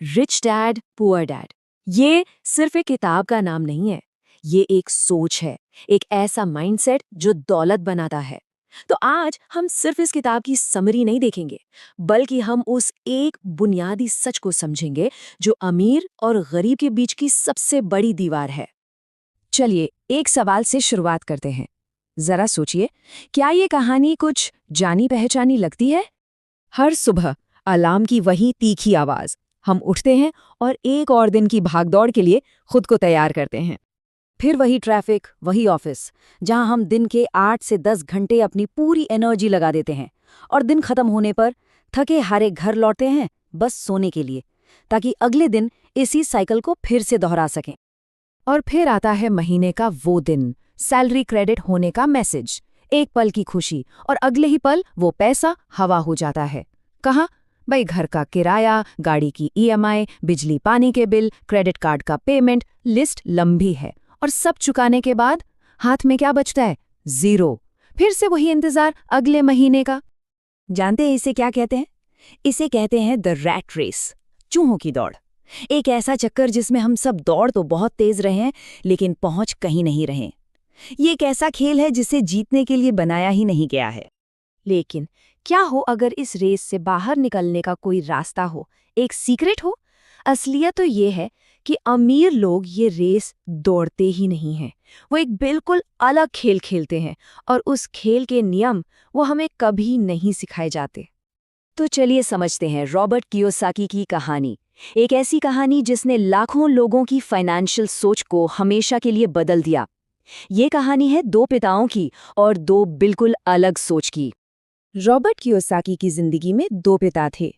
Rich dad poor dad, ये सिर्फ एक किताब का नाम नहीं है। ये एक सोच है, एक ऐसा माइंडसेट जो दौलत बनाता है। तो आज हम सिर्फ इस किताब की समरी नहीं देखेंगे, बल्कि हम उस एक बुनियादी सच को समझेंगे जो अमीर और गरीब के बीच की सबसे बड़ी दीवार है। चलिए एक सवाल से शुरुआत करते हैं। जरा सोचिए, क्या ये कहानी कुछ जानी पहचानी लगती है? हर सुबह अलार्म की वही तीखी आवाज, हम उठते हैं और एक और दिन की भागदौड़ के लिए खुद को तैयार करते हैं। फिर वही ट्रैफिक, वही ऑफिस, जहां हम दिन के 8 से 10 घंटे अपनी पूरी एनर्जी लगा देते हैं और दिन खत्म होने पर थके हारे घर लौटते हैं बस सोने के लिए, ताकि अगले दिन इसी साइकिल को फिर से दोहरा सकें। और फिर आता है महीने का वो दिन, सैलरी क्रेडिट होने का मैसेज, एक पल की खुशी और अगले ही पल वो पैसा हवा हो जाता है। कहाँ? भाई घर का किराया, गाड़ी की ईएमआई, बिजली पानी के बिल, क्रेडिट कार्ड का पेमेंट, लिस्ट लंबी है। और सब चुकाने के बाद हाथ में क्या बचता है? ज़ीरो। फिर से वही इंतजार अगले महीने का। जानते हैं इसे क्या कहते हैं? इसे कहते हैं द रैट रेस, चूहों की दौड़। एक ऐसा चक्कर जिसमें हम सब दौड़ तो बहुत तेज रहे हैं, लेकिन पहुंच कहीं नहीं रहे। ये एक ऐसा खेल है जिसे जीतने के लिए बनाया ही नहीं गया है। लेकिन क्या हो अगर इस रेस से बाहर निकलने का कोई रास्ता हो, एक सीक्रेट हो? असलियत तो ये है कि अमीर लोग ये रेस दौड़ते ही नहीं हैं। वो एक बिल्कुल अलग खेल खेलते हैं और उस खेल के नियम वो हमें कभी नहीं सिखाए जाते। तो चलिए समझते हैं रॉबर्ट कियोसाकी की कहानी। एक ऐसी कहानी जिसने लाखों लोगों की फाइनेंशियल सोच को हमेशा के लिए बदल दिया। ये कहानी है दो पिताओं की और दो बिल्कुल अलग सोच की। रॉबर्ट कियोसाकी की जिंदगी में दो पिता थे।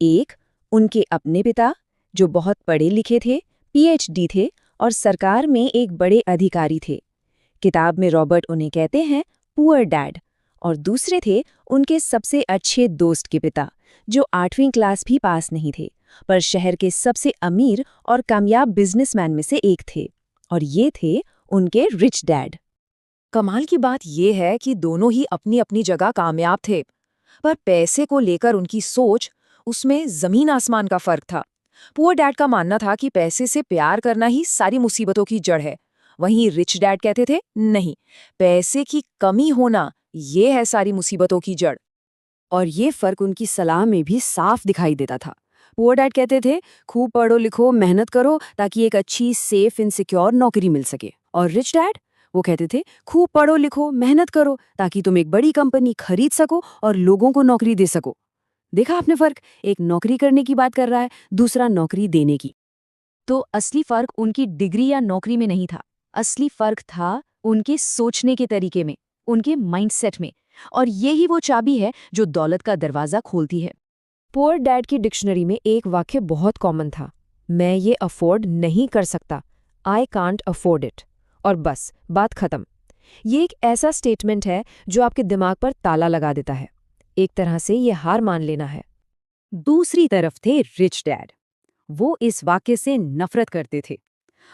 एक, उनके अपने पिता, जो बहुत पढ़े लिखे थे, पीएचडी थे और सरकार में एक बड़े अधिकारी थे। किताब में रॉबर्ट उन्हें कहते हैं पुअर डैड। और दूसरे थे उनके सबसे अच्छे दोस्त के पिता, जो 8वीं क्लास भी पास नहीं थे, पर शहर के सबसे अमीर और कामयाब बिजनेसमैन में से एक थे। और ये थे उनके रिच डैड। कमाल की बात यह है कि दोनों ही अपनी अपनी जगह कामयाब थे, पर पैसे को लेकर उनकी सोच, उसमें जमीन आसमान का फर्क था। पुअर डैड का मानना था कि पैसे से प्यार करना ही सारी मुसीबतों की जड़ है। वहीं रिच डैड कहते थे, नहीं, पैसे की कमी होना ये है सारी मुसीबतों की जड़। और ये फर्क उनकी सलाह में भी साफ दिखाई देता था। पुअर डैड कहते थे, खूब पढ़ो लिखो, मेहनत करो ताकि एक अच्छी सेफ इनसिक्योर नौकरी मिल सके। और रिच डैड, वो कहते थे, खूब पढ़ो लिखो, मेहनत करो ताकि तुम एक बड़ी कंपनी खरीद सको और लोगों को नौकरी दे सको। देखा आपने फर्क? एक नौकरी करने की बात कर रहा है, दूसरा नौकरी देने की। तो असली फर्क उनकी डिग्री या नौकरी में नहीं था। असली फर्क था उनके सोचने के तरीके में, उनके माइंडसेट में। और यही वो चाबी है जो दौलत का दरवाजा खोलती है। पुअर डैड की डिक्शनरी में एक वाक्य बहुत कॉमन था, मैं ये अफोर्ड नहीं कर सकता, आई कांट अफोर्ड इट। और बस बात खत्म। ये एक ऐसा स्टेटमेंट है जो आपके दिमाग पर ताला लगा देता है। एक तरह से ये हार मान लेना है। दूसरी तरफ थे रिच डैड। वो इस वाक्य से नफरत करते थे।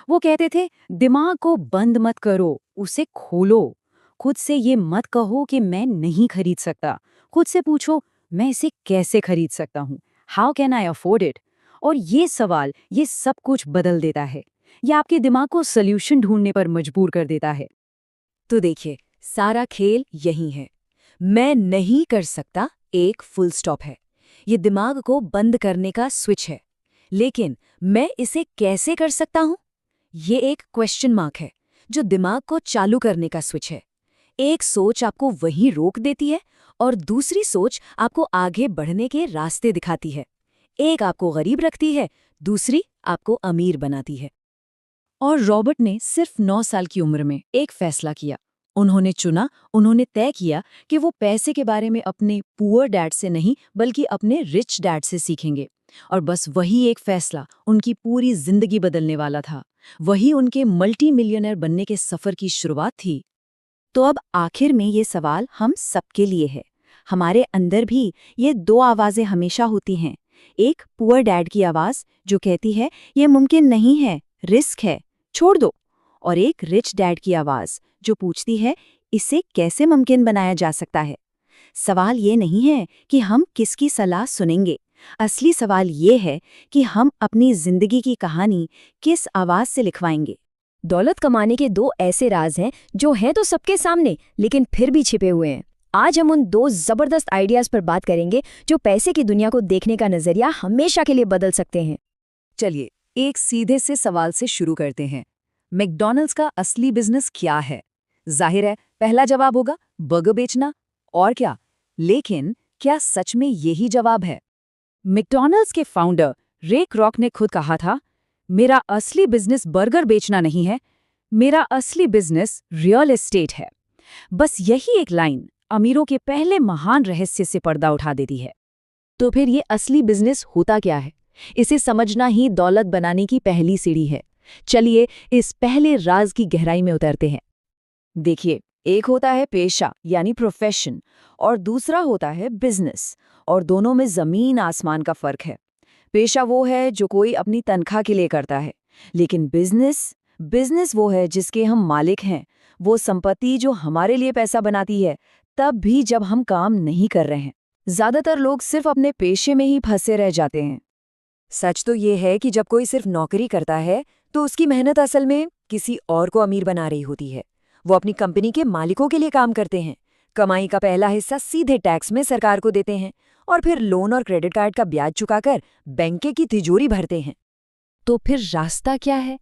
वो कहते थे, दिमाग को बंद मत करो, उसे खोलो। खुद से ये मत कहो कि मैं नहीं खरीद सकता। खुद से पूछो, मैं इसे कैसे खरीद सकता हूँ? How can I afford it? और ये सवाल ये सब कुछ बदल देता है। ये आपके दिमाग को सल्यूशन ढूंढने पर मजबूर कर देता है। तो देखिए, सारा खेल यही है। मैं नहीं कर सकता एक फुल स्टॉप है। ये दिमाग को बंद करने का स्विच है। लेकिन मैं इसे कैसे कर सकता हूँ? ये एक क्वेश्चन मार्क है जो दिमाग को चालू करने का स्विच है। एक सोच आपको वहीं रोक देती है और दूसरी सोच आपको आगे बढ़ने के रास्ते दिखाती है। एक आपको गरीब रखती है, दूसरी आपको अमीर बनाती है। और रॉबर्ट ने सिर्फ 9 साल की उम्र में एक फैसला किया। उन्होंने तय किया कि वो पैसे के बारे में अपने पुअर डैड से नहीं, बल्कि अपने रिच डैड से सीखेंगे। और बस वही एक फैसला उनकी पूरी जिंदगी बदलने वाला था। वही उनके मल्टी मिलियनर बनने के सफर की शुरुआत थी। तो अब आखिर में ये सवाल हम सबके लिए है। हमारे अंदर भी ये दो आवाजें हमेशा होती हैं। एक पुअर डैड की आवाज जो कहती है, ये मुमकिन नहीं है, रिस्क है, छोड़ दो। और एक रिच डैड की आवाज जो पूछती है, इसे कैसे मुमकिन बनाया जा सकता है? सवाल ये नहीं है कि हम किसकी सलाह सुनेंगे, असली सवाल ये है कि हम अपनी जिंदगी की कहानी किस आवाज से लिखवाएंगे। दौलत कमाने के दो ऐसे राज हैं जो हैं तो सबके सामने लेकिन फिर भी छिपे हुए हैं। आज हम उन दो जबरदस्त आइडियाज पर बात करेंगे जो पैसे की दुनिया को देखने का नजरिया हमेशा के लिए बदल सकते हैं। चलिए एक सीधे से सवाल से शुरू करते हैं। मैकडॉनल्ड्स का असली बिजनेस क्या है? जाहिर है पहला जवाब होगा बर्गर बेचना। और क्या? लेकिन क्या सच में यही जवाब है? मैकडॉनल्ड्स के फाउंडर रे क्रॉक ने खुद कहा था, मेरा असली बिजनेस बर्गर बेचना नहीं है, मेरा असली बिजनेस रियल एस्टेट है। बस यही एक लाइन अमीरों के पहले महान रहस्य से पर्दा उठा देती है। तो फिर ये असली बिजनेस होता क्या है? इसे समझना ही दौलत बनाने की पहली सीढ़ी है। चलिए इस पहले राज की गहराई में उतरते हैं। देखिए, एक होता है पेशा यानी प्रोफेशन और दूसरा होता है बिजनेस, और दोनों में जमीन आसमान का फर्क है। पेशा वो है जो कोई अपनी तनख्वाह के लिए करता है, लेकिन बिजनेस वो है जिसके हम मालिक हैं। वो संपत्ति जो हमारे लिए पैसा बनाती है, तब भी जब हम काम नहीं कर रहे हैं। ज्यादातर लोग सिर्फ अपने पेशे में ही फंसे रह जाते हैं। सच तो ये है कि जब कोई सिर्फ नौकरी करता है तो उसकी मेहनत असल में किसी और को अमीर बना रही होती है। वो अपनी कंपनी के मालिकों के लिए काम करते हैं, कमाई का पहला हिस्सा सीधे टैक्स में सरकार को देते हैं और फिर लोन और क्रेडिट कार्ड का ब्याज चुकाकर बैंक की तिजोरी भरते हैं। तो फिर रास्ता क्या है?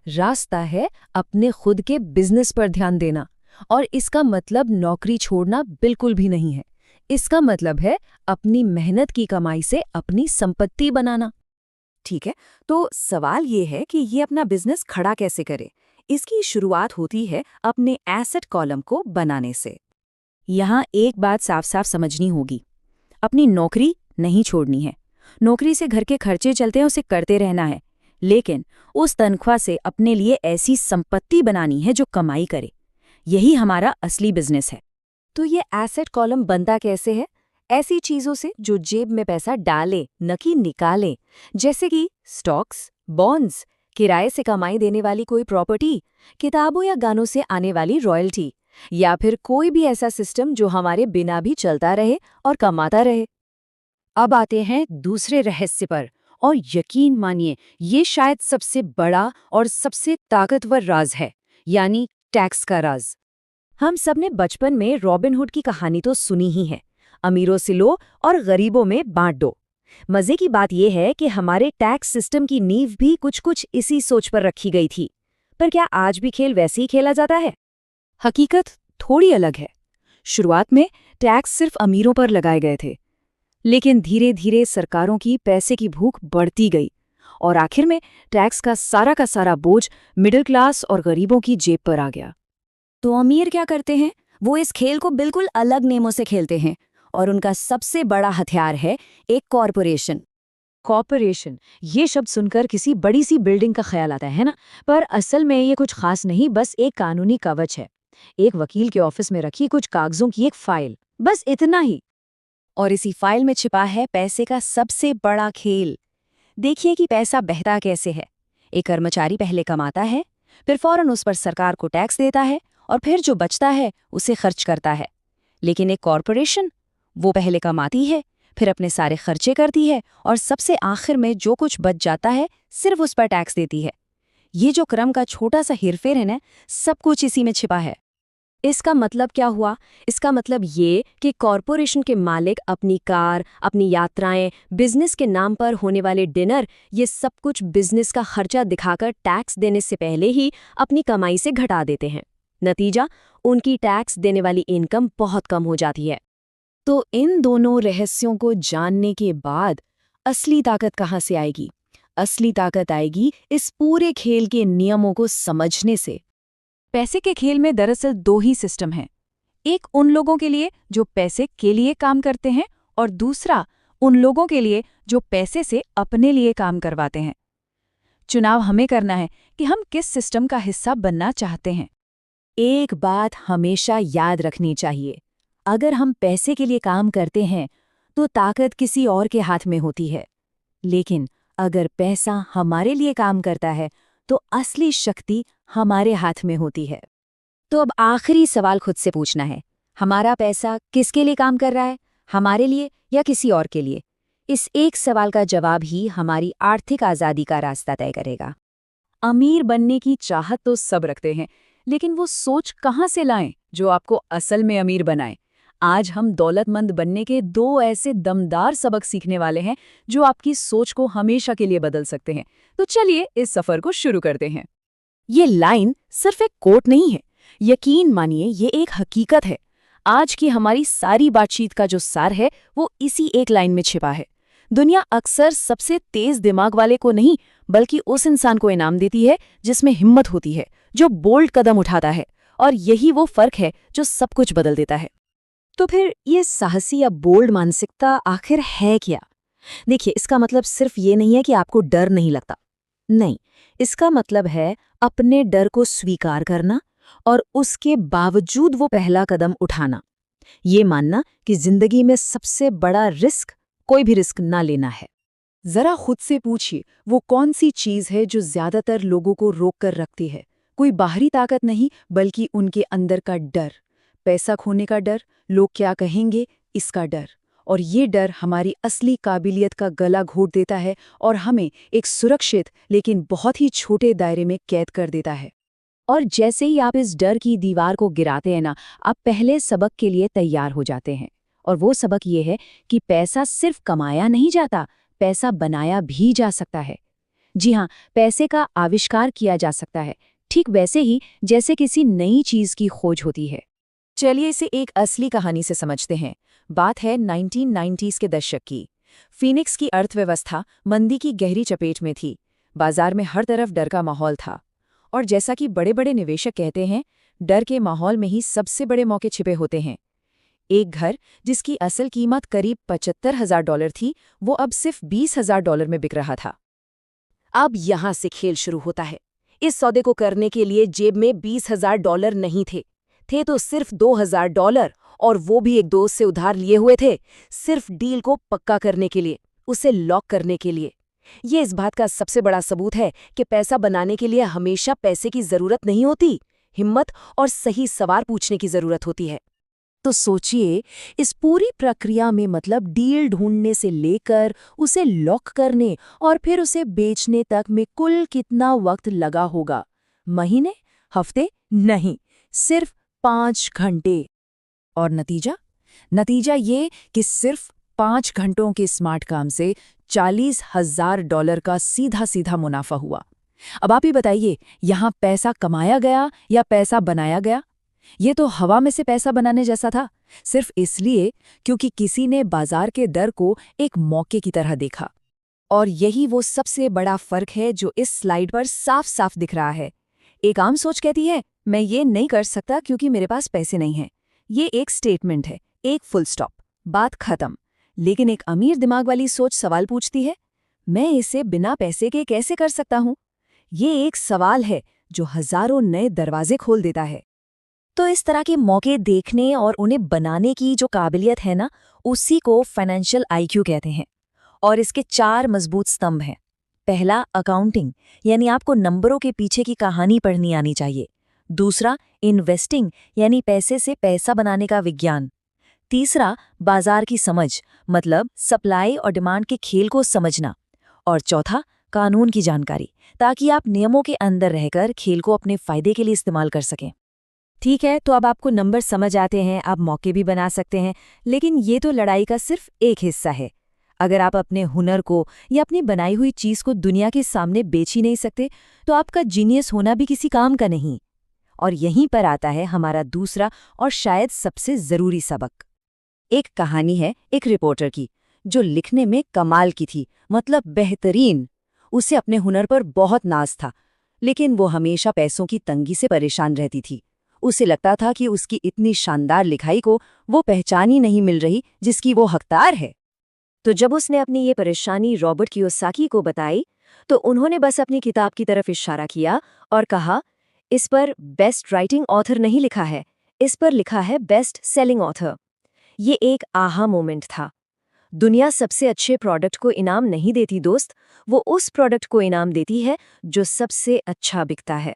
रास्ता है अपने खुद के बिजनेस पर ध्यान देना। और इसका मतलब नौकरी छोड़ना बिल्कुल भी नहीं है। इसका मतलब है अपनी मेहनत की कमाई से अपनी संपत्ति बनाना। ठीक है, तो सवाल ये है कि ये अपना बिजनेस खड़ा कैसे करे। इसकी शुरुआत होती है अपने एसेट कॉलम को बनाने से। यहाँ एक बात साफ साफ समझनी होगी, अपनी नौकरी नहीं छोड़नी है। नौकरी से घर के खर्चे चलते हैं, उसे करते रहना है, लेकिन उस तनख्वाह से अपने लिए ऐसी संपत्ति बनानी है जो कमाई करे। यही हमारा असली बिजनेस है। तो ये एसेट कॉलम बनता कैसे है? ऐसी चीजों से जो जेब में पैसा डाले न कि निकाले, जैसे कि स्टॉक्स, बॉन्ड्स, किराए से कमाई देने वाली कोई प्रॉपर्टी, किताबों या गानों से आने वाली रॉयल्टी, या फिर कोई भी ऐसा सिस्टम जो हमारे बिना भी चलता रहे और कमाता रहे। अब आते हैं दूसरे रहस्य पर, और यकीन मानिए ये शायद सबसे बड़ा और सबसे ताकतवर राज है, यानी टैक्स का राज। हम सबने बचपन में रॉबिनहुड की कहानी तो सुनी ही है, अमीरों से लो और गरीबों में बांट दो। मजे की बात यह है कि हमारे टैक्स सिस्टम की नींव भी कुछ इसी सोच पर रखी गई थी। पर क्या आज भी खेल वैसे ही खेला जाता है? हकीकत थोड़ी अलग है। शुरुआत में टैक्स सिर्फ अमीरों पर लगाए गए थे, लेकिन धीरे धीरे सरकारों की पैसे की भूख बढ़ती गई और आखिर में टैक्स का सारा बोझ मिडिल क्लास और गरीबों की जेब पर आ गया। तो अमीर क्या करते हैं? वो इस खेल को बिल्कुल अलग नियमों से खेलते हैं, और उनका सबसे बड़ा हथियार है एक कॉरपोरेशन। कॉरपोरेशन, ये शब्द सुनकर किसी बड़ी सी बिल्डिंग का ख्याल आता है ना, पर असल में ये कुछ खास नहीं, बस एक कानूनी कवच है। एक वकील के ऑफिस में रखी कुछ कागजों की एक फाइल, बस इतना ही। और इसी फाइल में छिपा है पैसे का सबसे बड़ा खेल। देखिए कि पैसा बहता कैसे है। एक कर्मचारी पहले कमाता है, फिर फौरन उस पर सरकार को टैक्स देता है और फिर जो बचता है उसे खर्च करता है। लेकिन एक कॉरपोरेशन, वो पहले कमाती है, फिर अपने सारे खर्चे करती है और सबसे आखिर में जो कुछ बच जाता है सिर्फ उस पर टैक्स देती है। ये जो क्रम का छोटा सा हेरफेर है ना, सब कुछ इसी में छिपा है। इसका मतलब क्या हुआ? इसका मतलब ये कि कॉरपोरेशन के मालिक अपनी कार, अपनी यात्राएं, बिजनेस के नाम पर होने वाले डिनर, ये सब कुछ बिजनेस का खर्चा दिखाकर टैक्स देने से पहले ही अपनी कमाई से घटा देते हैं। नतीजा, उनकी टैक्स देने वाली इनकम बहुत कम हो जाती है। तो इन दोनों रहस्यों को जानने के बाद असली ताकत कहाँ से आएगी? असली ताकत आएगी इस पूरे खेल के नियमों को समझने से। पैसे के खेल में दरअसल दो ही सिस्टम हैं। एक उन लोगों के लिए जो पैसे के लिए काम करते हैं, और दूसरा उन लोगों के लिए जो पैसे से अपने लिए काम करवाते हैं। चुनाव हमें करना है कि हम किस सिस्टम का हिस्सा बनना चाहते हैं। एक बात हमेशा याद रखनी चाहिए, अगर हम पैसे के लिए काम करते हैं तो ताकत किसी और के हाथ में होती है, लेकिन अगर पैसा हमारे लिए काम करता है तो असली शक्ति हमारे हाथ में होती है। तो अब आखिरी सवाल खुद से पूछना है, हमारा पैसा किसके लिए काम कर रहा है? हमारे लिए या किसी और के लिए? इस एक सवाल का जवाब ही हमारी आर्थिक आज़ादी का रास्ता तय करेगा। अमीर बनने की चाहत तो सब रखते हैं, लेकिन वो सोच कहाँ से लाएं जो आपको असल में अमीर बनाए? आज हम दौलतमंद बनने के 2 ऐसे दमदार सबक सीखने वाले हैं जो आपकी सोच को हमेशा के लिए बदल सकते हैं। तो चलिए इस सफर को शुरू करते हैं। ये लाइन सिर्फ एक कोट नहीं है, यकीन मानिए ये एक हकीकत है। आज की हमारी सारी बातचीत का जो सार है वो इसी एक लाइन में छिपा है। दुनिया अक्सर सबसे तेज दिमाग वाले को नहीं, बल्कि उस इंसान को इनाम देती है जिसमें हिम्मत होती है, जो बोल्ड कदम उठाता है, और यही वो फर्क है जो सब कुछ बदल देता है। तो फिर ये साहसी या बोल्ड मानसिकता आखिर है क्या? देखिए, इसका मतलब सिर्फ ये नहीं है कि आपको डर नहीं लगता। नहीं, इसका मतलब है अपने डर को स्वीकार करना और उसके बावजूद वो पहला कदम उठाना। ये मानना कि जिंदगी में सबसे बड़ा रिस्क कोई भी रिस्क ना लेना है। जरा खुद से पूछिए, वो कौन सी चीज है जो ज्यादातर लोगों को रोक कर रखती है? कोई बाहरी ताकत नहीं, बल्कि उनके अंदर का डर। पैसा खोने का डर, लोग क्या कहेंगे, इसका डर। और ये डर हमारी असली काबिलियत का गला घोट देता है और हमें एक सुरक्षित लेकिन बहुत ही छोटे दायरे में कैद कर देता है। और जैसे ही आप इस डर की दीवार को गिराते हैं ना, आप पहले सबक के लिए तैयार हो जाते हैं। और वो सबक ये है कि पैसा सिर्फ कमाया नहीं जाता, पैसा बनाया भी जा सकता है। जी हाँ, पैसे का आविष्कार किया जा सकता है, ठीक वैसे ही जैसे किसी नई चीज की खोज होती है। चलिए इसे एक असली कहानी से समझते हैं। बात है 1990s के दशक की। फीनिक्स की अर्थव्यवस्था मंदी की गहरी चपेट में थी। बाजार में हर तरफ डर का माहौल था। और जैसा कि बड़े बड़े निवेशक कहते हैं, डर के माहौल में ही सबसे बड़े मौके छिपे होते हैं। एक घर जिसकी असल कीमत करीब $75,000 थी, वो अब सिर्फ $20,000 में बिक रहा था। अब यहाँ से खेल शुरू होता है। इस सौदे को करने के लिए जेब में $20,000 नहीं थे तो सिर्फ $2,000, और वो भी एक दोस्त से उधार लिए हुए थे, सिर्फ डील को पक्का करने के लिए, उसे लॉक करने के लिए। ये इस बात का सबसे बड़ा सबूत है कि पैसा बनाने के लिए हमेशा पैसे की जरूरत नहीं होती, हिम्मत और सही सवाल पूछने की जरूरत होती है। तो सोचिए, इस पूरी प्रक्रिया में मतलब डील ढूंढने से लेकर उसे लॉक करने और फिर उसे बेचने तक में कुल कितना वक्त लगा होगा? महीने? हफ्ते? नहीं, सिर्फ 5 घंटे। और नतीजा? नतीजा ये कि सिर्फ 5 घंटों के स्मार्ट काम से $40,000 का सीधा सीधा मुनाफा हुआ। अब आप ही बताइए, यहाँ पैसा कमाया गया या पैसा बनाया गया? ये तो हवा में से पैसा बनाने जैसा था, सिर्फ इसलिए क्योंकि किसी ने बाजार के डर को एक मौके की तरह देखा। और यही वो सबसे बड़ा फर्क है जो इस स्लाइड पर साफ साफ दिख रहा है। एक आम सोच कहती है, मैं ये नहीं कर सकता क्योंकि मेरे पास पैसे नहीं हैं। ये एक स्टेटमेंट है, एक फुल स्टॉप, बात खत्म। लेकिन एक अमीर दिमाग वाली सोच सवाल पूछती है, मैं इसे बिना पैसे के कैसे कर सकता हूँ? ये एक सवाल है जो हजारों नए दरवाजे खोल देता है। तो इस तरह के मौके देखने और उन्हें बनाने की जो काबिलियत है ना, उसी को फाइनेंशियल आईक्यू कहते हैं। और इसके 4 मजबूत स्तंभ हैं। पहला, अकाउंटिंग, यानी आपको नंबरों के पीछे की कहानी पढ़नी आनी चाहिए। दूसरा, इन्वेस्टिंग, यानी पैसे से पैसा बनाने का विज्ञान। तीसरा, बाजार की समझ, मतलब सप्लाई और डिमांड के खेल को समझना। और चौथा, कानून की जानकारी, ताकि आप नियमों के अंदर रहकर खेल को अपने फायदे के लिए इस्तेमाल कर सकें। ठीक है, तो अब आपको नंबर समझ आते हैं, आप मौके भी बना सकते हैं, लेकिन ये तो लड़ाई का सिर्फ एक हिस्सा है। अगर आप अपने हुनर को या अपनी बनाई हुई चीज को दुनिया के सामने बेच ही नहीं सकते, तो आपका जीनियस होना भी किसी काम का नहीं। और यहीं पर आता है हमारा दूसरा और शायद सबसे जरूरी सबक। एक कहानी है एक रिपोर्टर की, जो लिखने में कमाल की थी, मतलब बेहतरीन। उसे अपने हुनर पर बहुत नाज था, लेकिन वो हमेशा पैसों की तंगी से परेशान रहती थी। उसे लगता था कि उसकी इतनी शानदार लिखाई को वो पहचान ही नहीं मिल रही जिसकी वो हकदार है। तो जब उसने अपनी ये परेशानी रॉबर्ट कियोसाकी को बताई, तो उन्होंने बस अपनी किताब की तरफ इशारा किया और कहा, इस पर बेस्ट राइटिंग ऑथर नहीं लिखा है, इस पर लिखा है बेस्ट सेलिंग ऑथर। ये एक आहा मोमेंट था। दुनिया सबसे अच्छे प्रोडक्ट को इनाम नहीं देती दोस्त, वो उस प्रोडक्ट को इनाम देती है जो सबसे अच्छा बिकता है।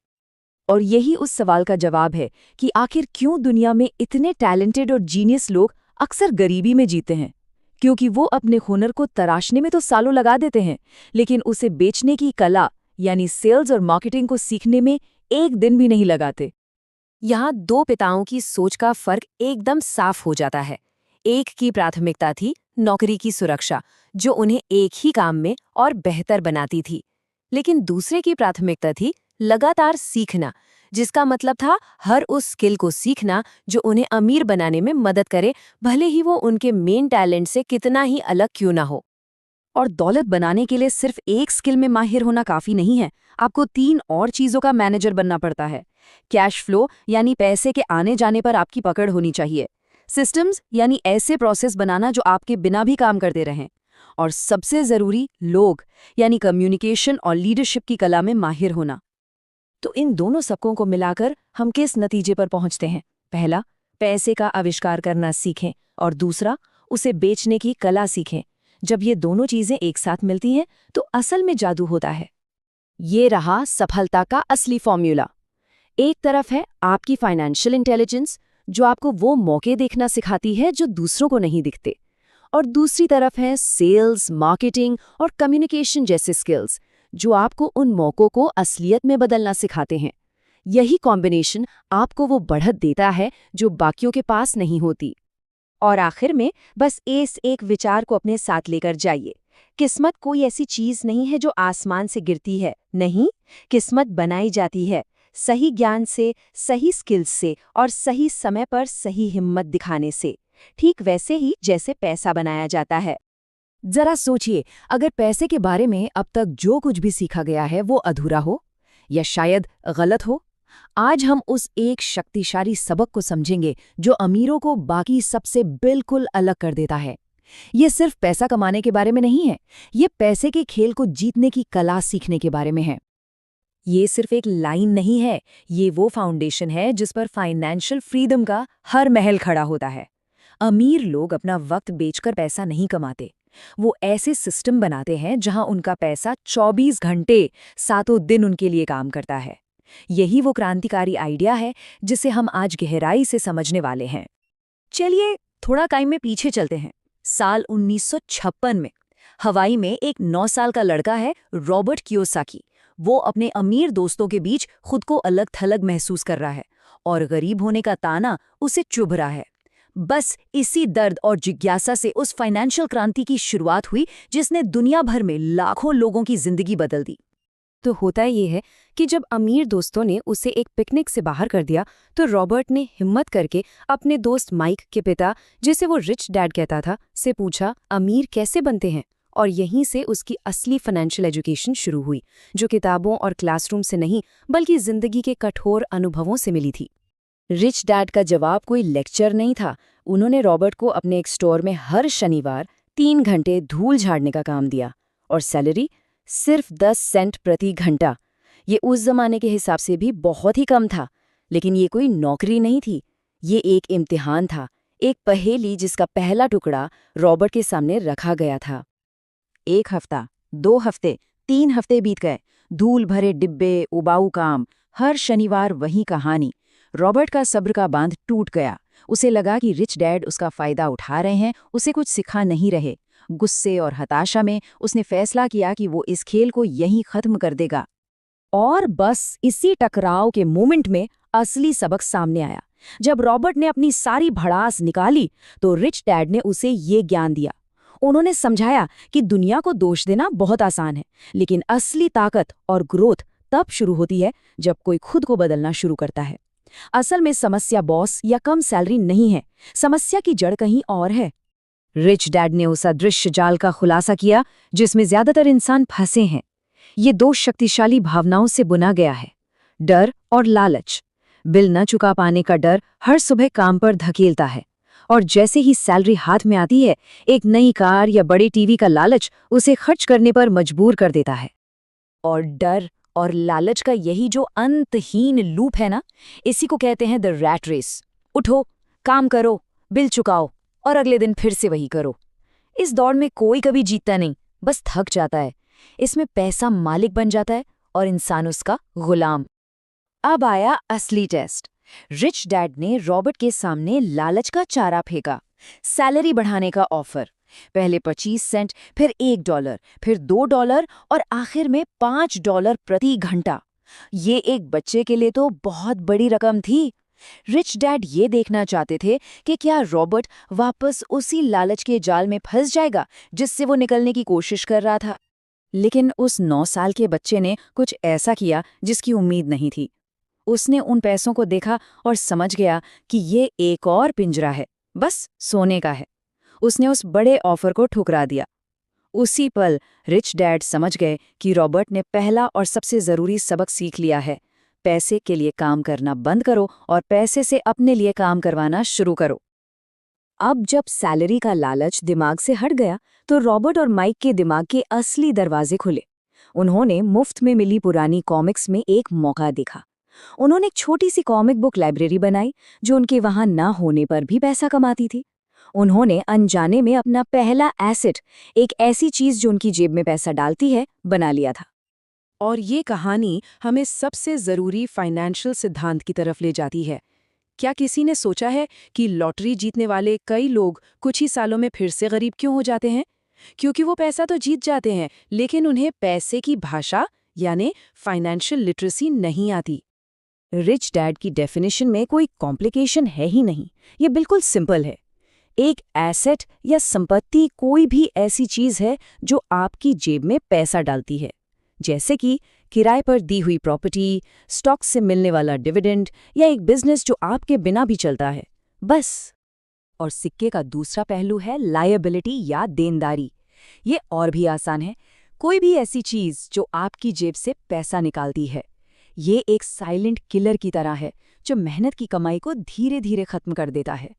और यही उस सवाल का जवाब है कि आखिर क्यों दुनिया में इतने टैलेंटेड और जीनियस लोग अक्सर गरीबी में जीते हैं। क्योंकि वो अपने हुनर को तराशने में तो सालों लगा देते हैं, लेकिन उसे बेचने की कला यानी सेल्स और मार्केटिंग को सीखने में एक दिन भी नहीं लगाते। यहाँ दो पिताओं की सोच का फर्क एकदम साफ हो जाता है। एक की प्राथमिकता थी नौकरी की सुरक्षा, जो उन्हें एक ही काम में और बेहतर बनाती थी, लेकिन दूसरे की प्राथमिकता थी लगातार सीखना, जिसका मतलब था हर उस स्किल को सीखना जो उन्हें अमीर बनाने में मदद करे, भले ही वो उनके मेन टैलेंट से कितना ही अलग क्यों ना हो। और दौलत बनाने के लिए सिर्फ एक स्किल में माहिर होना काफी नहीं है, आपको 3 और चीजों का मैनेजर बनना पड़ता है। कैश फ्लो यानी पैसे के आने जाने पर आपकी पकड़ होनी चाहिए। सिस्टम्स यानी ऐसे प्रोसेस बनाना जो आपके बिना भी काम करते रहें। और सबसे जरूरी लोग यानी कम्युनिकेशन और लीडरशिप की कला में माहिर होना। तो इन दोनों सबकों को मिलाकर हम किस नतीजे पर पहुंचते हैं? पहला, पैसे का आविष्कार करना सीखें, और दूसरा, उसे बेचने की कला सीखें। जब ये दोनों चीजें एक साथ मिलती हैं तो असल में जादू होता है। ये रहा सफलता का असली फॉर्मूला। एक तरफ है आपकी फाइनेंशियल इंटेलिजेंस, जो आपको वो मौके देखना सिखाती है जो दूसरों को नहीं दिखते, और दूसरी तरफ है सेल्स, मार्केटिंग और कम्युनिकेशन जैसे स्किल्स, जो आपको उन मौकों को असलियत में बदलना सिखाते हैं। यही कॉम्बिनेशन आपको वो बढ़त देता है जो बाकियों के पास नहीं होती। और आखिर में बस इस एक विचार को अपने साथ लेकर जाइए, किस्मत कोई ऐसी चीज नहीं है जो आसमान से गिरती है। नहीं, किस्मत बनाई जाती है सही ज्ञान से, सही स्किल्स से और सही समय पर सही हिम्मत दिखाने से। ठीक वैसे ही जैसे पैसा बनाया जाता है। जरा सोचिए, अगर पैसे के बारे में अब तक जो कुछ भी सीखा गया है वो अधूरा हो या शायद गलत हो, आज हम उस एक शक्तिशाली सबक को समझेंगे जो अमीरों को बाकी सबसे बिल्कुल अलग कर देता है। ये सिर्फ पैसा कमाने के बारे में नहीं है, ये पैसे के खेल को जीतने की कला सीखने के बारे में है। ये सिर्फ एक लाइन नहीं है, ये वो फाउंडेशन है जिस पर फाइनेंशियल फ्रीडम का हर महल खड़ा होता है। अमीर लोग अपना वक्त बेचकर पैसा नहीं कमाते, वो ऐसे सिस्टम बनाते हैं जहां उनका पैसा 24 घंटे सातों दिन उनके लिए काम करता है। यही वो क्रांतिकारी आइडिया है जिसे हम आज गहराई से समझने वाले हैं। चलिए थोड़ा टाइम में पीछे चलते हैं। साल 1956 में हवाई में एक 9 साल का लड़का है, रॉबर्ट कियोसाकी। वो अपने अमीर दोस्तों के बीच खुद को अलग थलग महसूस कर रहा है और गरीब होने का ताना उसे चुभ रहा है। बस इसी दर्द और जिज्ञासा से उस फाइनेंशियल क्रांति की शुरुआत हुई जिसने दुनिया भर में लाखों लोगों की जिंदगी बदल दी। तो होता ये है कि जब अमीर दोस्तों ने उसे एक पिकनिक से बाहर कर दिया, तो रॉबर्ट ने हिम्मत करके अपने दोस्त माइक के पिता, जिसे वो रिच डैड कहता था, से पूछा अमीर कैसे बनते हैं। और यहीं से उसकी असली फाइनेंशियल एजुकेशन शुरू हुई, जो किताबों और क्लासरूम से नहीं बल्कि जिंदगी के कठोर अनुभवों से मिली थी। रिच डैड का जवाब कोई लेक्चर नहीं था। उन्होंने रॉबर्ट को अपने एक स्टोर में हर शनिवार 3 घंटे धूल झाड़ने का काम दिया, और सैलरी सिर्फ 10 सेंट प्रति घंटा। ये उस जमाने के हिसाब से भी बहुत ही कम था, लेकिन ये कोई नौकरी नहीं थी, ये एक इम्तिहान था, एक पहेली जिसका पहला टुकड़ा रॉबर्ट के सामने रखा गया था। 1 हफ्ता, 2 हफ्ते, 3 हफ्ते बीत गए। धूल भरे डिब्बे, उबाऊ काम, हर शनिवार वही कहानी। रॉबर्ट का सब्र का बांध टूट गया। उसे लगा कि रिच डैड उसका फायदा उठा रहे हैं, उसे कुछ सिखा नहीं रहे। गुस्से और हताशा में उसने फैसला किया कि वो इस खेल को यहीं खत्म कर देगा। और बस इसी टकराव के मोमेंट में असली सबक सामने आया। जब रॉबर्ट ने अपनी सारी भड़ास निकाली तो रिच डैड ने उसे ये ज्ञान दिया। उन्होंने समझाया कि दुनिया को दोष देना बहुत आसान है, लेकिन असली ताकत और ग्रोथ तब शुरू होती है जब कोई खुद को बदलना शुरू करता है। असल में समस्या बॉस या कम सैलरी नहीं है, समस्या की जड़ कहीं और है। रिच डैड ने उस अदृश्य जाल का खुलासा किया जिसमें ज्यादातर इंसान फंसे हैं। ये 2 शक्तिशाली भावनाओं से बुना गया है, डर और लालच। बिल न चुका पाने का डर हर सुबह काम पर धकेलता है, और जैसे ही सैलरी हाथ में आती है, एक नई कार या बड़े टीवी का लालच उसे खर्च करने पर मजबूर कर देता है। और डर और लालच का यही जो अंतहीन लूप है ना, इसी को कहते हैं द रैट रेस। उठो, काम करो, बिल चुकाओ और अगले दिन फिर से वही करो। इस दौड़ में कोई कभी जीतता नहीं, बस थक जाता है। इसमें पैसा मालिक बन जाता है और इंसान उसका गुलाम। अब आया असली टेस्ट। रिच डैड ने रॉबर्ट के सामने लालच का चारा फेंका, सैलरी बढ़ाने का ऑफर, पहले 25 सेंट, फिर $1, फिर $2 और आखिर में $5 प्रति घंटा। ये एक बच्चे के लिए तो बहुत बड़ी रकम थी। रिच डैड ये देखना चाहते थे कि क्या रॉबर्ट वापस उसी लालच के जाल में फंस जाएगा जिससे वो निकलने की कोशिश कर रहा था। लेकिन उस 9 साल के बच्चे ने कुछ ऐसा किया जिसकी उम्मीद नहीं थी। उसने उन पैसों को देखा और समझ गया कि ये एक और पिंजरा है, बस सोने का है। उसने उस बड़े ऑफर को ठुकरा दिया। उसी पल रिच डैड समझ गए कि रॉबर्ट ने पहला और सबसे ज़रूरी सबक सीख लिया है। पैसे के लिए काम करना बंद करो और पैसे से अपने लिए काम करवाना शुरू करो। अब जब सैलरी का लालच दिमाग से हट गया तो रॉबर्ट और माइक के दिमाग के असली दरवाजे खुले। उन्होंने मुफ्त में मिली पुरानी कॉमिक्स में एक मौका देखा। उन्होंने एक छोटी सी कॉमिक बुक लाइब्रेरी बनाई जो उनके वहां ना होने पर भी पैसा कमाती थी। उन्होंने अनजाने में अपना पहला एसेट, एक ऐसी चीज जो उनकी जेब में पैसा डालती है, बना लिया था। और ये कहानी हमें सबसे ज़रूरी फाइनेंशियल सिद्धांत की तरफ ले जाती है। क्या किसी ने सोचा है कि लॉटरी जीतने वाले कई लोग कुछ ही सालों में फिर से गरीब क्यों हो जाते हैं? क्योंकि वो पैसा तो जीत जाते हैं, लेकिन उन्हें पैसे की भाषा यानी फाइनेंशियल लिटरेसी नहीं आती। रिच डैड की डेफिनेशन में कोई कॉम्प्लिकेशन है ही नहीं। ये बिल्कुल सिंपल है। एक एसेट या संपत्ति कोई भी ऐसी चीज है जो आपकी जेब में पैसा डालती है, जैसे कि किराए पर दी हुई प्रॉपर्टी, स्टॉक से मिलने वाला डिविडेंड या एक बिजनेस जो आपके बिना भी चलता है, बस। और सिक्के का दूसरा पहलू है लायबिलिटी या देनदारी। ये और भी आसान है। कोई भी ऐसी चीज जो आपकी जेब से पैसा निकालती है। ये एक साइलेंट किलर की तरह है जो मेहनत की कमाई को धीरे धीरे खत्म कर देता है।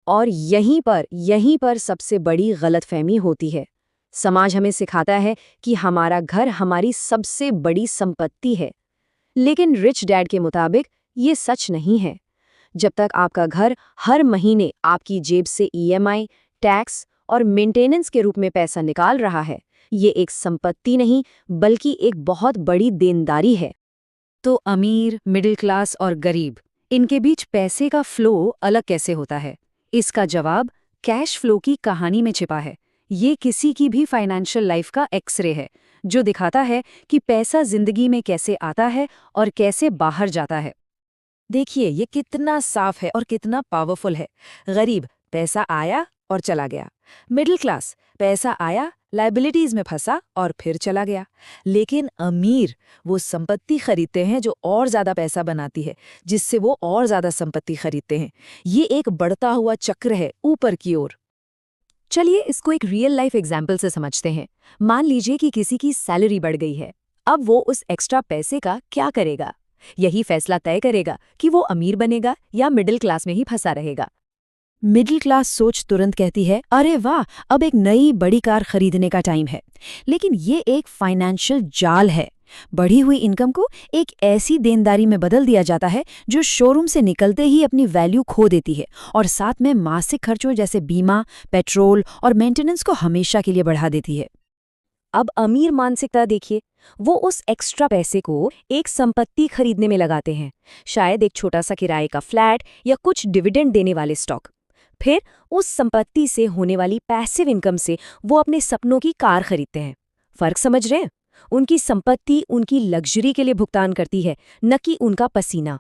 और यहीं पर सबसे बड़ी गलतफहमी होती है। समाज हमें सिखाता है कि हमारा घर हमारी सबसे बड़ी संपत्ति है, लेकिन रिच डैड के मुताबिक ये सच नहीं है। जब तक आपका घर हर महीने आपकी जेब से ईएमआई, टैक्स और मेंटेनेंस के रूप में पैसा निकाल रहा है, ये एक संपत्ति नहीं बल्कि एक बहुत बड़ी देनदारी है। तो अमीर, मिडिल क्लास और गरीब, इनके बीच पैसे का फ्लो अलग कैसे होता है? इसका जवाब कैश फ्लो की कहानी में छिपा है। ये किसी की भी फाइनेंशियल लाइफ का एक्सरे है जो दिखाता है कि पैसा जिंदगी में कैसे आता है और कैसे बाहर जाता है। देखिए ये कितना साफ है और कितना पावरफुल है। गरीब, पैसा आया और चला गया। मिडिल क्लास, पैसा आया, लायबिलिटीज में फंसा और फिर चला गया। लेकिन अमीर वो संपत्ति खरीदते हैं जो और ज्यादा पैसा बनाती है, जिससे वो और ज्यादा संपत्ति खरीदते हैं। ये एक बढ़ता हुआ चक्र है ऊपर की ओर। चलिए इसको एक रियल लाइफ एग्जाम्पल से समझते हैं। मान लीजिए कि किसी की सैलरी बढ़ गई है। अब वो उस एक्स्ट्रा पैसे का क्या करेगा? यही फैसला तय करेगा कि वो अमीर बनेगा या मिडिल क्लास में ही फंसा रहेगा। मिडिल क्लास सोच तुरंत कहती है, अरे वाह, अब एक नई बड़ी कार खरीदने का टाइम है। लेकिन ये एक फाइनेंशियल जाल है। बढ़ी हुई इनकम को एक ऐसी देनदारी में बदल दिया जाता है जो शोरूम से निकलते ही अपनी वैल्यू खो देती है और साथ में मासिक खर्चों जैसे बीमा, पेट्रोल और मेंटेनेंस को हमेशा के लिए बढ़ा देती है। अब अमीर मानसिकता देखिए, वो उस एक्स्ट्रा पैसे को एक संपत्ति खरीदने में लगाते हैं, शायद एक छोटा सा किराए का फ्लैट या कुछ डिविडेंड देने वाले स्टॉक। फिर उस संपत्ति से होने वाली पैसिव इनकम से वो अपने सपनों की कार खरीदते हैं। फर्क समझ रहे हैं? उनकी संपत्ति उनकी लग्जरी के लिए भुगतान करती है, न कि उनका पसीना।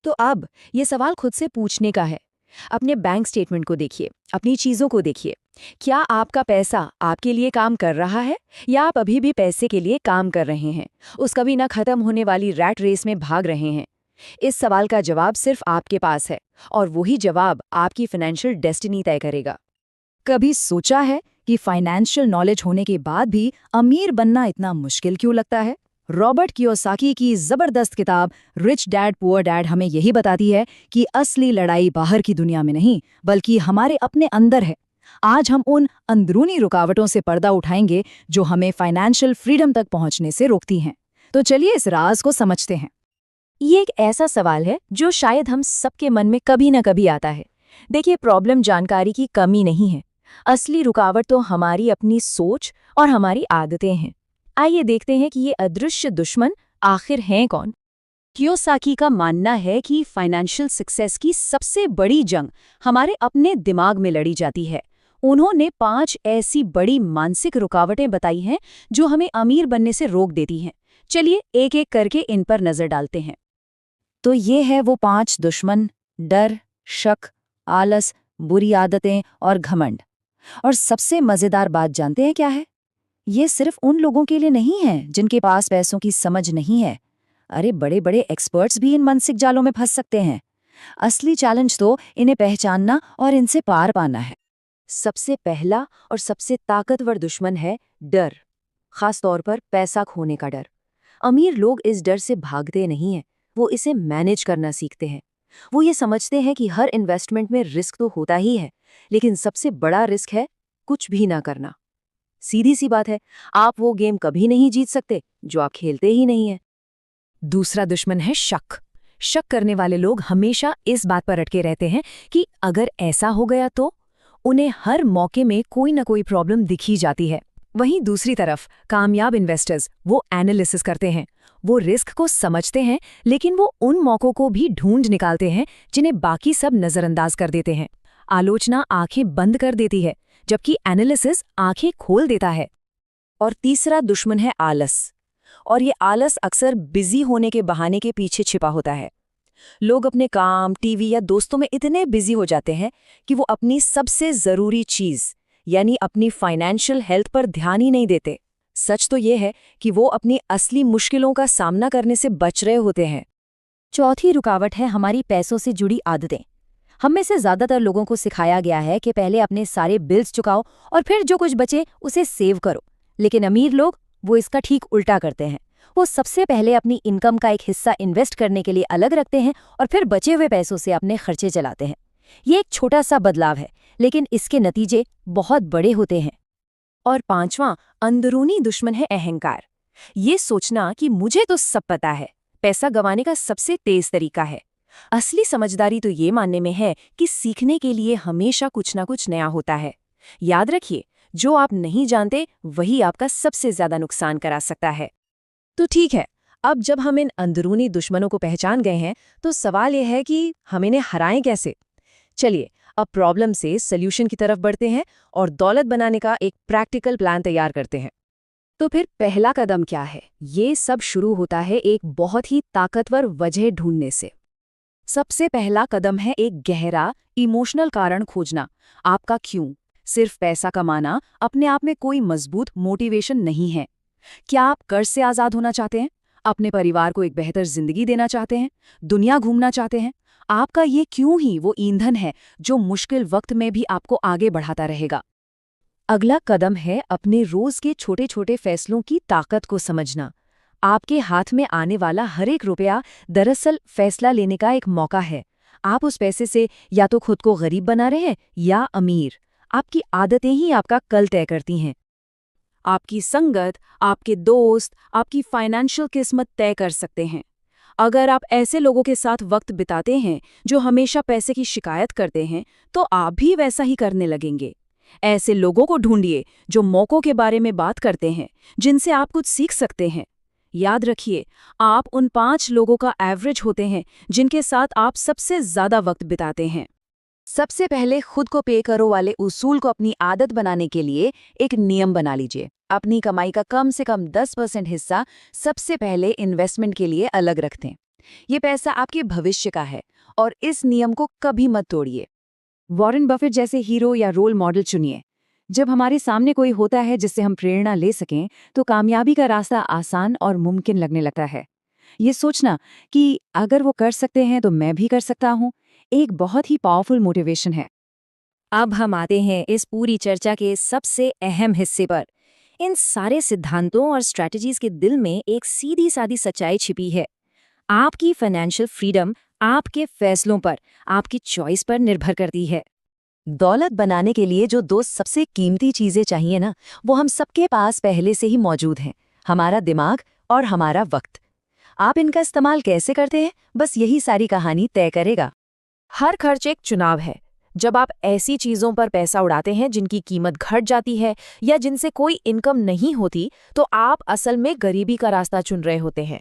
तो अब ये सवाल खुद से पूछने का है। अपने बैंक स्टेटमेंट को देखिए, अपनी चीजों को देखिए। क्या आपका पैसा आपके लिए काम कर रहा है या आप अभी भी पैसे के लिए काम कर रहे हैं, उस कभी ना खत्म होने वाली रैट रेस में भाग रहे हैं? इस सवाल का जवाब सिर्फ आपके पास है और वही जवाब आपकी फाइनेंशियल डेस्टिनी तय करेगा। कभी सोचा है कि फाइनेंशियल नॉलेज होने के बाद भी अमीर बनना इतना मुश्किल क्यों लगता है? रॉबर्ट कियोसाकी की जबरदस्त किताब रिच डैड पुअर डैड हमें यही बताती है कि असली लड़ाई बाहर की दुनिया में नहीं बल्कि हमारे अपने अंदर है। आज हम उन अंदरूनी रुकावटों से पर्दा उठाएंगे जो हमें फाइनेंशियल फ्रीडम तक पहुंचने से रोकती हैं। तो चलिए इस राज को समझते हैं। ये एक ऐसा सवाल है जो शायद हम सबके मन में कभी न कभी आता है। देखिए, प्रॉब्लम जानकारी की कमी नहीं है। असली रुकावट तो हमारी अपनी सोच और हमारी आदतें हैं। आइए देखते हैं कि ये अदृश्य दुश्मन आखिर हैं कौन। कियोसाकी का मानना है कि फाइनेंशियल सक्सेस की सबसे बड़ी जंग हमारे अपने दिमाग में लड़ी जाती है। उन्होंने 5 ऐसी बड़ी मानसिक रुकावटें बताई हैं जो हमें अमीर बनने से रोक देती हैं। चलिए एक एक करके इन पर नजर डालते हैं। तो ये है वो 5 दुश्मन: डर, शक, आलस, बुरी आदतें और घमंड। और सबसे मजेदार बात जानते हैं क्या है? ये सिर्फ उन लोगों के लिए नहीं है जिनके पास पैसों की समझ नहीं है। अरे बड़े बड़े एक्सपर्ट्स भी इन मानसिक जालों में फंस सकते हैं। असली चैलेंज तो इन्हें पहचानना और इनसे पार पाना है। सबसे पहला और सबसे ताकतवर दुश्मन है डर, खास तौर पर पैसा खोने का डर। अमीर लोग इस डर से भागते नहीं हैं, वो इसे मैनेज करना सीखते हैं। वो ये समझते हैं कि हर इन्वेस्टमेंट में रिस्क तो होता ही है, लेकिन सबसे बड़ा रिस्क है कुछ भी ना करना। सीधी सी बात है, आप वो गेम कभी नहीं जीत सकते जो आप खेलते ही नहीं हैं। दूसरा दुश्मन है शक। शक करने वाले लोग हमेशा इस बात पर अटके रहते हैं कि अगर ऐसा हो गया तो। उन्हें हर मौके में कोई ना कोई प्रॉब्लम दिखी जाती है। वहीं दूसरी तरफ कामयाब इन्वेस्टर्स वो एनालिसिस करते हैं, वो रिस्क को समझते हैं, लेकिन वो उन मौकों को भी ढूंढ निकालते हैं जिन्हें बाकी सब नजरअंदाज कर देते हैं। आलोचना आंखें बंद कर देती है, जबकि एनालिसिस आंखें खोल देता है। और तीसरा दुश्मन है आलस। और ये आलस अक्सर बिजी होने के बहाने के पीछे छिपा होता है। लोग अपने काम, टीवी या दोस्तों में इतने बिजी हो जाते हैं कि वो अपनी सबसे जरूरी चीज यानी अपनी फाइनेंशियल हेल्थ पर ध्यान ही नहीं देते। सच तो ये है कि वो अपनी असली मुश्किलों का सामना करने से बच रहे होते हैं। चौथी रुकावट है हमारी पैसों से जुड़ी आदतें। हम में से ज्यादातर लोगों को सिखाया गया है कि पहले अपने सारे बिल्स चुकाओ और फिर जो कुछ बचे उसे सेव करो। लेकिन अमीर लोग वो इसका ठीक उल्टा करते हैं। वो सबसे पहले अपनी इनकम का एक हिस्सा इन्वेस्ट करने के लिए अलग रखते हैं और फिर बचे हुए पैसों से अपने खर्चे चलाते हैं। ये एक छोटा सा बदलाव है, लेकिन इसके नतीजे बहुत बड़े होते हैं। और पांचवां अंदरूनी दुश्मन है अहंकार। ये सोचना कि मुझे तो सब पता है, पैसा गंवाने का सबसे तेज तरीका है। असली समझदारी तो ये मानने में है कि सीखने के लिए हमेशा कुछ ना कुछ नया होता है। याद रखिए, जो आप नहीं जानते वही आपका सबसे ज्यादा नुकसान करा सकता है। तो ठीक है, अब जब हम इन अंदरूनी दुश्मनों को पहचान गए हैं, तो सवाल यह है कि हम इन्हें हराएं कैसे। चलिए अब प्रॉब्लम से सल्यूशन की तरफ बढ़ते हैं और दौलत बनाने का एक प्रैक्टिकल प्लान तैयार करते हैं। तो फिर पहला कदम क्या है? ये सब शुरू होता है एक बहुत ही ताकतवर वजह ढूंढने से। सबसे पहला कदम है एक गहरा इमोशनल कारण खोजना। आपका क्यों? सिर्फ पैसा कमाना अपने आप में कोई मजबूत मोटिवेशन नहीं है। क्या आप कर्ज से आजाद होना चाहते हैं? अपने परिवार को एक बेहतर जिंदगी देना चाहते हैं? दुनिया घूमना चाहते हैं? आपका ये क्यों ही वो ईंधन है जो मुश्किल वक्त में भी आपको आगे बढ़ाता रहेगा। अगला कदम है अपने रोज के छोटे छोटे फैसलों की ताकत को समझना। आपके हाथ में आने वाला हर एक रुपया दरअसल फैसला लेने का एक मौका है। आप उस पैसे से या तो खुद को गरीब बना रहे हैं या अमीर। आपकी आदतें ही आपका कल तय करती हैं। आपकी संगत, आपके दोस्त, आपकी फाइनेंशियल किस्मत तय कर सकते हैं। अगर आप ऐसे लोगों के साथ वक्त बिताते हैं जो हमेशा पैसे की शिकायत करते हैं, तो आप भी वैसा ही करने लगेंगे। ऐसे लोगों को ढूंढिए जो मौकों के बारे में बात करते हैं, जिनसे आप कुछ सीख सकते हैं। याद रखिए, आप उन 5 लोगों का एवरेज होते हैं जिनके साथ आप सबसे ज्यादा वक्त बिताते हैं। सबसे पहले खुद को पे करो वाले उसूल को अपनी आदत बनाने के लिए एक नियम बना लीजिए। अपनी कमाई का कम से कम 10% हिस्सा सबसे पहले इन्वेस्टमेंट के लिए अलग रख दें। ये पैसा आपके भविष्य का है और इस नियम को कभी मत तोड़िए। वॉरेन बफेट जैसे हीरो या रोल मॉडल चुनिए। जब हमारे सामने कोई होता है जिससे हम प्रेरणा ले सकें, तो कामयाबी का रास्ता आसान और मुमकिन लगने लगता है। ये सोचना कि अगर वो कर सकते हैं तो मैं भी कर सकता हूँ, एक बहुत ही पावरफुल मोटिवेशन है। अब हम आते हैं इस पूरी चर्चा के सबसे अहम हिस्से पर। इन सारे सिद्धांतों और स्ट्रैटेजीज के दिल में एक सीधी सादी सच्चाई छिपी है। आपकी फाइनेंशियल फ्रीडम आपके फैसलों पर, आपकी चॉइस पर निर्भर करती है। दौलत बनाने के लिए जो 2 सबसे कीमती चीजें चाहिए ना, वो हम सबके पास पहले से ही मौजूद हैं। हमारा दिमाग और हमारा वक्त। आप इनका इस्तेमाल कैसे करते हैं, बस यही सारी कहानी तय करेगा। हर खर्च एक चुनाव है। जब आप ऐसी चीजों पर पैसा उड़ाते हैं जिनकी कीमत घट जाती है या जिनसे कोई इनकम नहीं होती, तो आप असल में गरीबी का रास्ता चुन रहे होते हैं।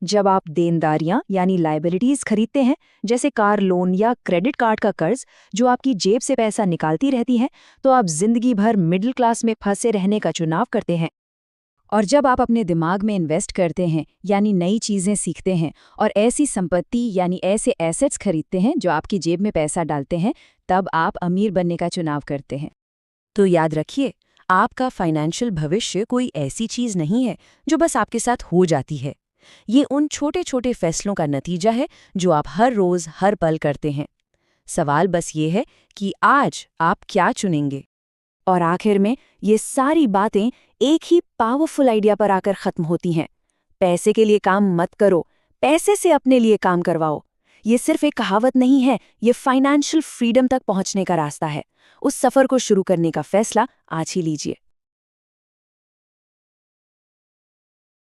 जब आप देनदारियां यानी लायबिलिटीज खरीदते हैं, जैसे कार लोन या क्रेडिट कार्ड का कर्ज जो आपकी जेब से पैसा निकालती रहती है, तो आप जिंदगी भर मिडिल क्लास में फंसे रहने का चुनाव करते हैं। और जब आप अपने दिमाग में इन्वेस्ट करते हैं यानी नई चीजें सीखते हैं और ऐसी संपत्ति यानी ऐसे एसेट्स खरीदते हैं जो आपकी जेब में पैसा डालते हैं, तब आप अमीर बनने का चुनाव करते हैं। तो याद रखिए, आपका फाइनेंशियल भविष्य कोई ऐसी चीज नहीं है जो बस आपके साथ हो जाती है। ये उन छोटे छोटे फैसलों का नतीजा है जो आप हर रोज हर पल करते हैं। सवाल बस ये है कि आज आप क्या चुनेंगे। और आखिर में ये सारी बातें एक ही पावरफुल आइडिया पर आकर खत्म होती हैं। पैसे के लिए काम मत करो, पैसे से अपने लिए काम करवाओ। ये सिर्फ एक कहावत नहीं है, ये फाइनेंशियल फ्रीडम तक पहुंचने का रास्ता है। उस सफर को शुरू करने का फैसला आज ही लीजिए।